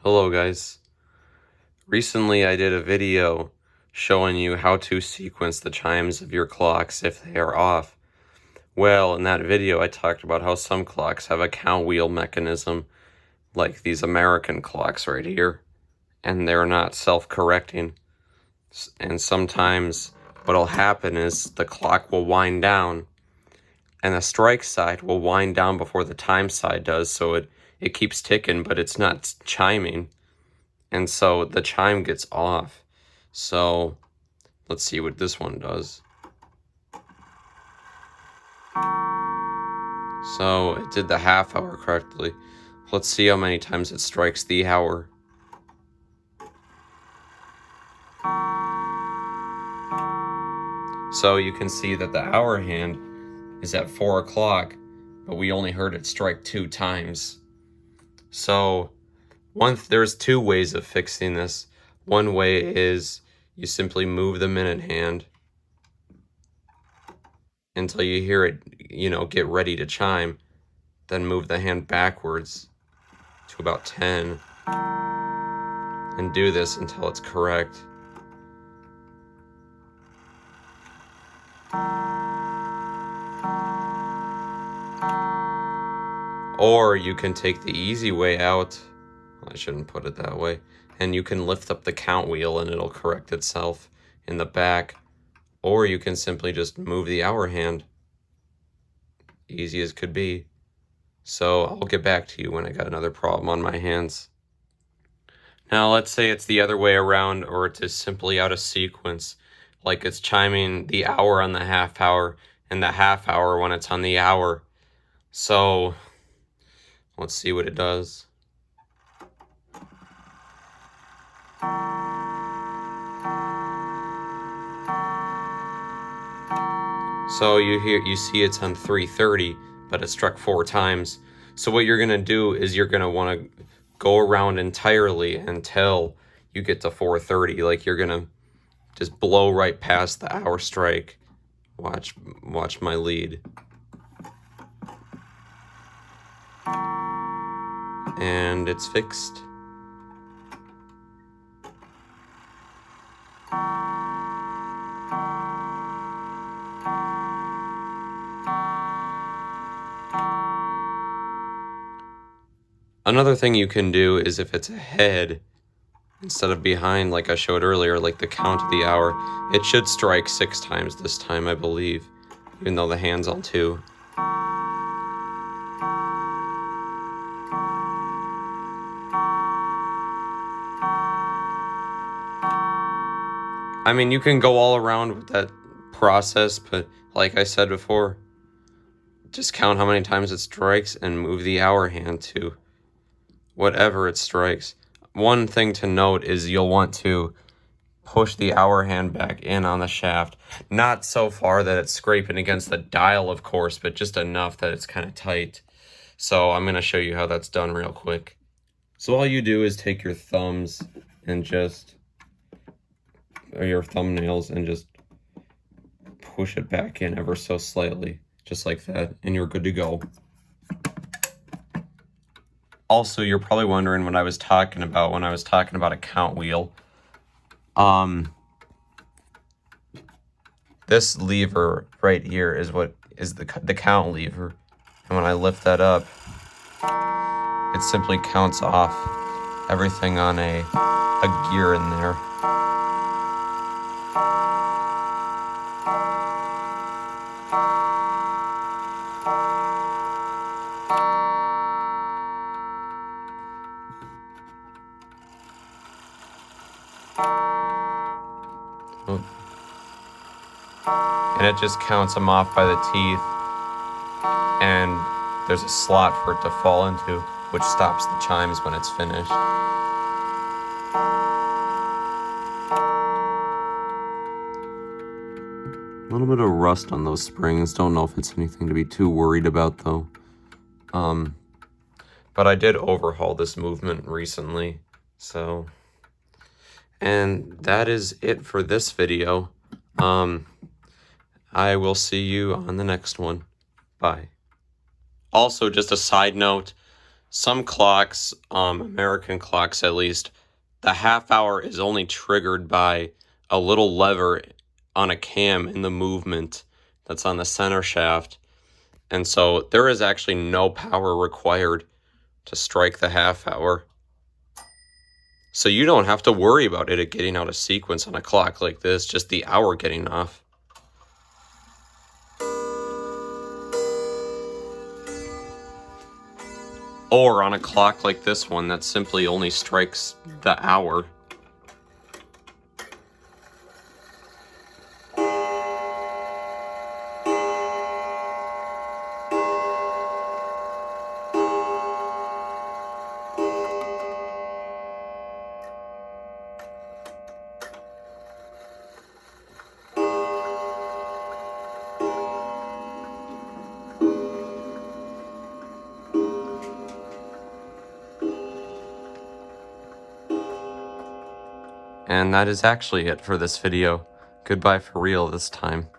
Hello guys. Recently I did a video showing you how to sequence the chimes of your clocks if they are off. Well, in that video I talked about how some clocks have a count wheel mechanism, like these American clocks right here, and they're not self-correcting. And sometimes what'll happen is the clock will wind down, and the strike side will wind down before the time side does, so it keeps ticking, but it's not chiming. And so the chime gets off. So let's see what this one does. So it did the half hour correctly. Let's see how many times it strikes the hour. So you can see that the hour hand is at 4 o'clock, but we only heard it strike 2 times. So there's 2 ways of fixing this. One way is you simply move the minute hand until you hear it, get ready to chime. Then move the hand backwards to about 10 and do this until it's correct. Or you can take the easy way out. I shouldn't put it that way. And you can lift up the count wheel and it'll correct itself in the back. Or you can simply just move the hour hand. Easy as could be. So I'll get back to you when I got another problem on my hands. Now let's say it's the other way around, or it's just simply out of sequence. Like it's chiming the hour on the half hour and the half hour when it's on the hour. So let's see what it does. So you see it's on 3:30, but it struck 4 times. So what you're gonna do is you're gonna want to go around entirely until you get to 4:30. Like you're gonna just blow right past the hour strike. Watch my lead. And it's fixed. Another thing you can do is if it's ahead instead of behind, like I showed earlier, like the count of the hour, it should strike 6 times this time, I believe, even though the hand's on 2. I mean, you can go all around with that process, but like I said before, just count how many times it strikes and move the hour hand to whatever it strikes. One thing to note is you'll want to push the hour hand back in on the shaft. Not so far that it's scraping against the dial, of course, but just enough that it's kind of tight. So I'm going to show you how that's done real quick. So all you do is take your thumbs and or your thumbnails and just push it back in ever so slightly, just like that, and you're good to go. Also, you're probably wondering what I was talking about when I was talking about a count wheel. This lever right here is what is the count lever, and when I lift that up, it simply counts off everything on a gear in there. And it just counts them off by the teeth, and there's a slot for it to fall into, which stops the chimes when it's finished. A little bit of rust on those springs. Don't know if it's anything to be too worried about though. But I did overhaul this movement recently, so. And that is it for this video. I will see you on the next one. Bye. Also, just a side note, Some clocks, American clocks at least, the half hour is only triggered by a little lever on a cam in the movement that's on the center shaft. And so there is actually no power required to strike the half hour. So you don't have to worry about it getting out of sequence on a clock like this, just the hour getting off. Or on a clock like this one that simply only strikes the hour. And that is actually it for this video. Goodbye for real this time.